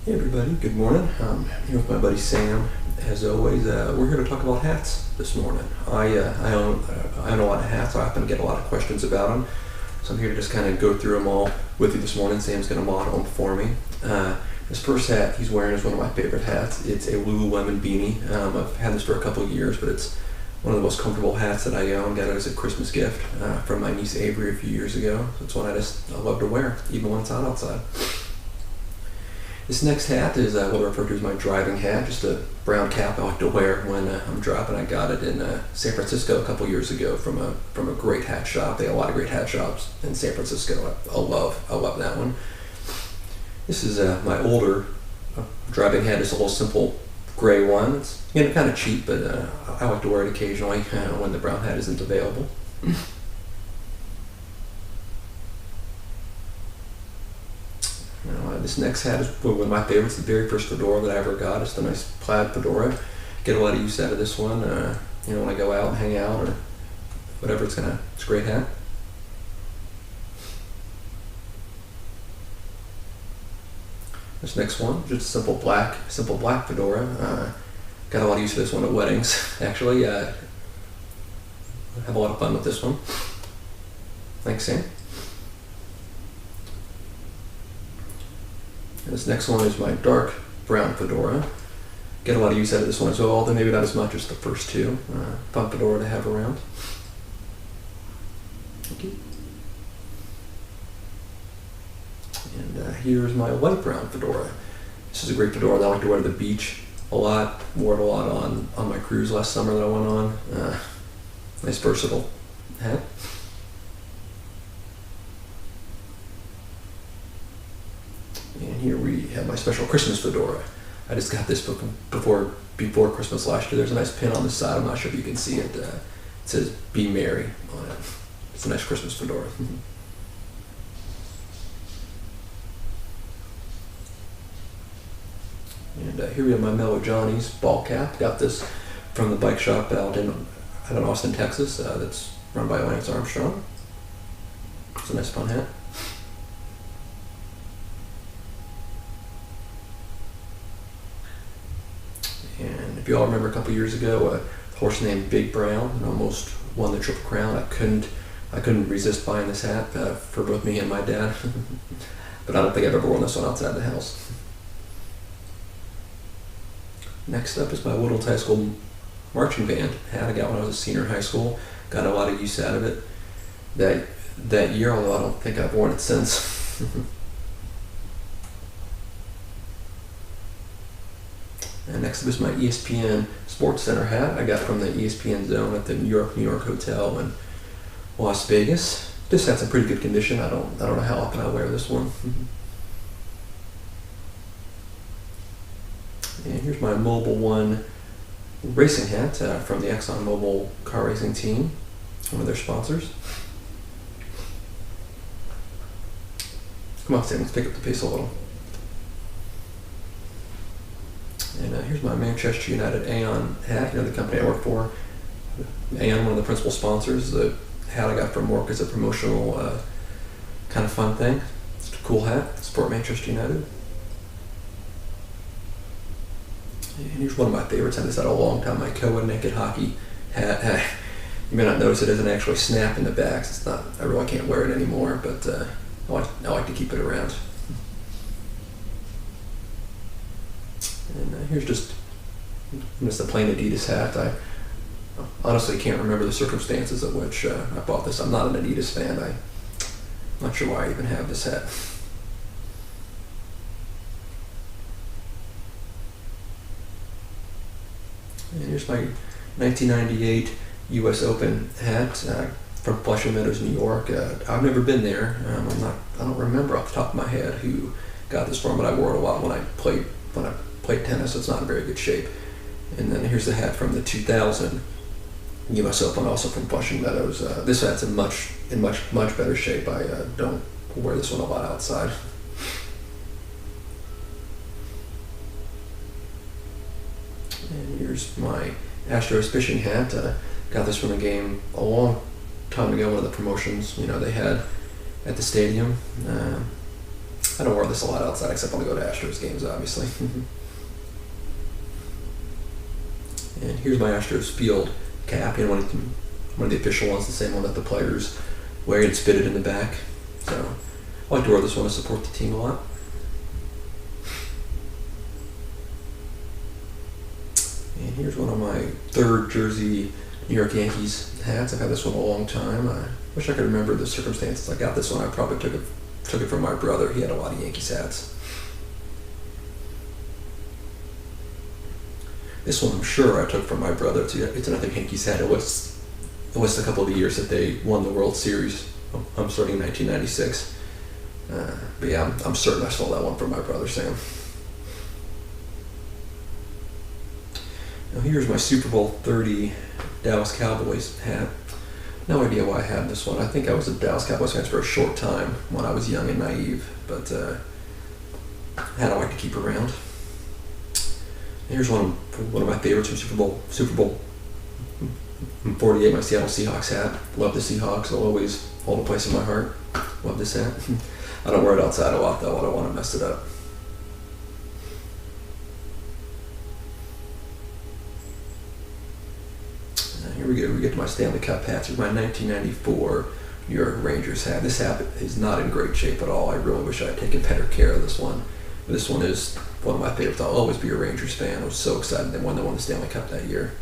Hey everybody, good morning. I'm here with my buddy Sam. As always, we're here to talk about hats this morning. I own a lot of hats. I often get a lot of questions about them, so I'm here to just kind of go through them all with you this morning. Sam's going to model them for me. This first hat he's wearing is one of my favorite hats. It's a Lululemon beanie. I've had this for a couple of years, but it's one of the most comfortable hats that I own. Got it as a Christmas gift from my niece Avery a few years ago. So it's one I love to wear, even when it's hot outside. This next hat is what I refer to as my driving hat, just a brown cap I like to wear when I'm driving. I got it in San Francisco a couple years ago from a great hat shop. They have a lot of great hat shops in San Francisco. I love that one. This is my older driving hat. It's a little simple gray one. It's kind of cheap, but I like to wear it occasionally when the brown hat isn't available. This next hat is one of my favorites, the very first fedora that I ever got. It's the nice plaid fedora. Get a lot of use out of this one, when I go out and hang out or whatever. It's a great hat. This next one, just a simple black fedora. Got a lot of use for this one at weddings. Actually, have a lot of fun with this one. Thanks, Sam. And this next one is my dark brown fedora. Get a lot of use out of this one as well, although maybe not as much as the first two. Fun fedora to have around. Thank you. And here's my light brown fedora. This is a great fedora that I like to wear to the beach a lot. Wore it a lot on my cruise last summer that I went on. Nice versatile hat. And here we have my special Christmas fedora. I just got this before Christmas last year. There's a nice pin on the side. I'm not sure if you can see it. It says "Be Merry" on it. It's a nice Christmas fedora. And here we have my Mellow Johnny's ball cap. Got this from the bike shop out in Austin, Texas. That's run by Lance Armstrong. It's a nice fun hat. And if you all remember a couple years ago, a horse named Big Brown and almost won the Triple Crown. I couldn't resist buying this hat for both me and my dad. But I don't think I've ever worn this one outside the house. Next up is my Woodlands High School marching band hat. I got when I was a senior in high school. Got a lot of use out of it that year, although I don't think I've worn it since. And next up is my ESPN Sports Center hat I got from the ESPN Zone at the New York Hotel in Las Vegas. This hat's in pretty good condition. I don't know how often I wear this one. And here's my Mobil One racing hat from the ExxonMobil car racing team, one of their sponsors. Come on, Sam, let's pick up the pace a little. And here's my Manchester United Aon hat, the company I work for. Aon, one of the principal sponsors. The hat I got from work is a promotional kind of fun thing. It's a cool hat. Support Manchester United. And here's one of my favorites. I had this out a long time. My Koa Naked Hockey hat. You may not notice it doesn't actually snap in the back. It's not. I really can't wear it anymore, but I like to keep it around. And here's just a plain Adidas hat. I honestly can't remember the circumstances of which I bought this. I'm not an Adidas fan. I'm not sure why I even have this hat. And here's my 1998 U.S. Open hat from Flushing Meadows, New York. I've never been there. I don't remember off the top of my head who got this from, but I wore it a lot when I played tennis. So it's not in very good shape. And then here's the hat from the 2000 U.S. Open, also from Flushing Meadows. This hat's in much better shape. I don't wear this one a lot outside. And here's my Astros fishing hat. Got this from a game a long time ago, one of the promotions they had at the stadium. I don't wear this a lot outside, except when I go to Astros games, obviously. And here's my Astros field cap, one of the official ones, the same one that the players wear. It's fitted in the back. So I like to wear this one to support the team a lot. And here's one of my third jersey New York Yankees hats. I've had this one a long time. I wish I could remember the circumstances I got this one. I probably took it from my brother. He had a lot of Yankees hats. This one I'm sure I took from my brother. It's another Yankees hat. It was a couple of the years that they won the World Series. I'm starting in 1996. But yeah, I'm certain I stole that one from my brother Sam. Now here's my Super Bowl 30 Dallas Cowboys hat. No idea why I had this one. I think I was a Dallas Cowboys fan for a short time when I was young and naive, but hat I like to keep around. Here's one of my favorites from Super Bowl 48, my Seattle Seahawks hat. Love the Seahawks. They'll always hold a place in my heart. Love this hat. I don't wear it outside a lot though. I don't want to mess it up. Here we go. We get to my Stanley Cup hats. Here's my 1994 New York Rangers hat. This hat is not in great shape at all. I really wish I had taken better care of this one. But this one is one of my favorites. I'll always be a Rangers fan. I was so excited when they won the Stanley Cup that year.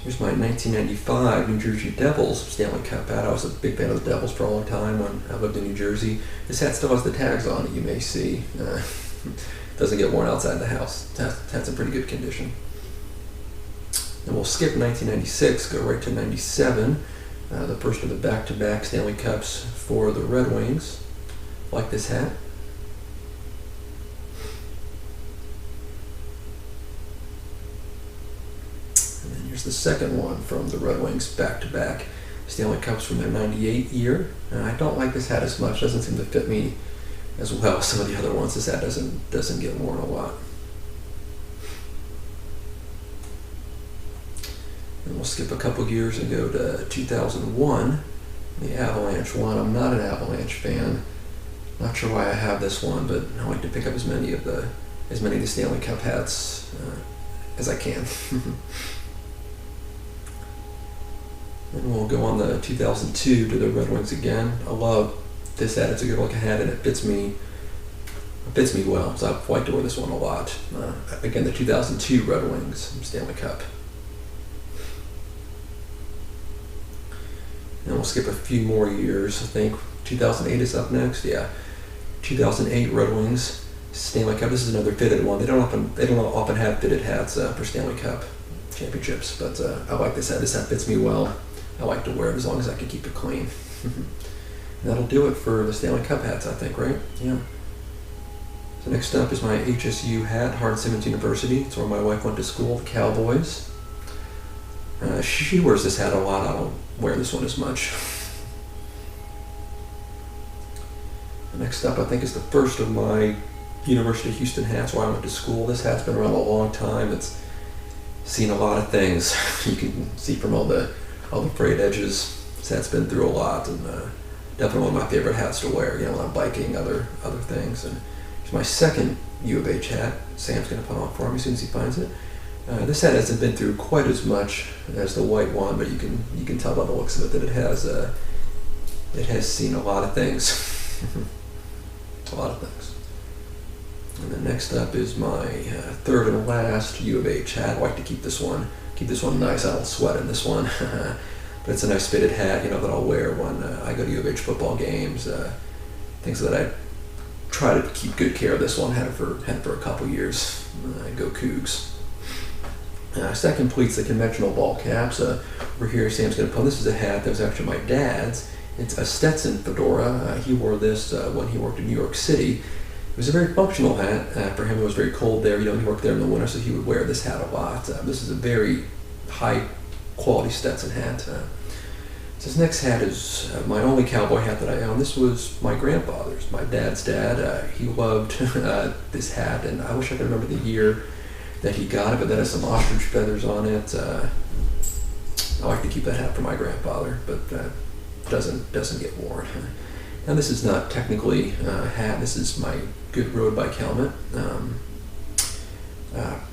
Here's my 1995 New Jersey Devils Stanley Cup hat. I was a big fan of the Devils for a long time when I lived in New Jersey. This hat still has the tags on it, you may see. Doesn't get worn outside the house. Hat's in pretty good condition. Then we'll skip 1996, go right to 97. The first of the back-to-back Stanley Cups for the Red Wings. Like this hat. And then here's the second one from the Red Wings back-to-back Stanley Cups from their 98 year. I don't like this hat as much. Doesn't seem to fit me as well as some of the other ones. This hat doesn't get worn a lot. And we'll skip a couple years and go to 2001, the Avalanche one. I'm not an Avalanche fan. Not sure why I have this one, but I like to pick up as many of the Stanley Cup hats as I can. And we'll go on the 2002 to the Red Wings again. I love this hat. It's a good looking hat and it fits me well, so I like to wear this one a lot. Again, the 2002 Red Wings Stanley Cup. And we'll skip a few more years. I think 2008 is up next. Yeah, 2008 Red Wings Stanley Cup. This is another fitted one. They don't often have fitted hats for Stanley Cup championships, but I like this hat. This hat fits me well. I like to wear it as long as I can keep it clean. And that'll do it for the Stanley Cup hats, I think, right? Yeah. So next up is my HSU hat, Hardin-Simmons University. It's where my wife went to school, the Cowboys. She wears this hat a lot. I don't wear this one as much. Next up, I think, is the first of my University of Houston hats where I went to school. This hat's been around a long time. It's seen a lot of things. You can see from all the frayed edges. This hat's been through a lot, and definitely one of my favorite hats to wear. When I'm biking, other things. And it's my second U of H hat. Sam's going to put on for me as soon as he finds it. This hat hasn't been through quite as much as the white one, but you can tell by the looks of it that it has seen a lot of things. A lot of things. And then next up is my third and last U of H hat. I like to keep this one nice. I don't sweat in this one, but it's a nice fitted hat, that I'll wear when I go to U of H football games. Things that I try to keep good care of. This one had it for a couple years. Go Cougs. That completes the conventional ball caps. Over here, Sam's going to put. This is a hat that was actually my dad's. It's a Stetson fedora. He wore this when he worked in New York City. It was a very functional hat for him. It was very cold there. He worked there in the winter, so he would wear this hat a lot. This is a very high quality Stetson hat. This next hat is my only cowboy hat that I own. This was my grandfather's, my dad's dad. He loved this hat, and I wish I could remember the year that he got it, but that has some ostrich feathers on it. I like to keep that hat for my grandfather, but doesn't get worn. Now this is not technically a hat, this is my good road bike helmet.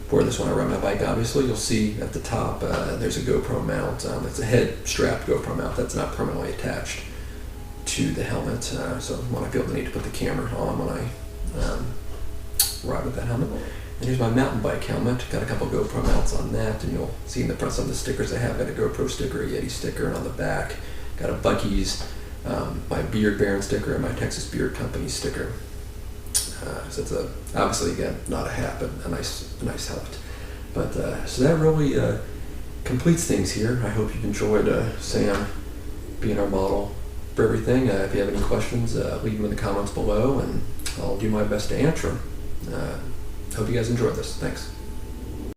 For this one I ride my bike, obviously. You'll see at the top there's a GoPro mount. It's a head strapped GoPro mount that's not permanently attached to the helmet. So I want to feel the need to put the camera on when I ride with that helmet. And here's my mountain bike helmet. Got a couple GoPro mounts on that, and you'll see in the front some of the stickers I have. Got a GoPro sticker, a Yeti sticker, and on the back got a Buc-ee's, my Beard Baron sticker, and my Texas Beard Company sticker. So it's obviously, again, not a hat, but a nice helmet. But so that really completes things here. I hope you've enjoyed Sam being our model for everything. If you have any questions, leave them in the comments below, and I'll do my best to answer them. Hope you guys enjoyed this. Thanks.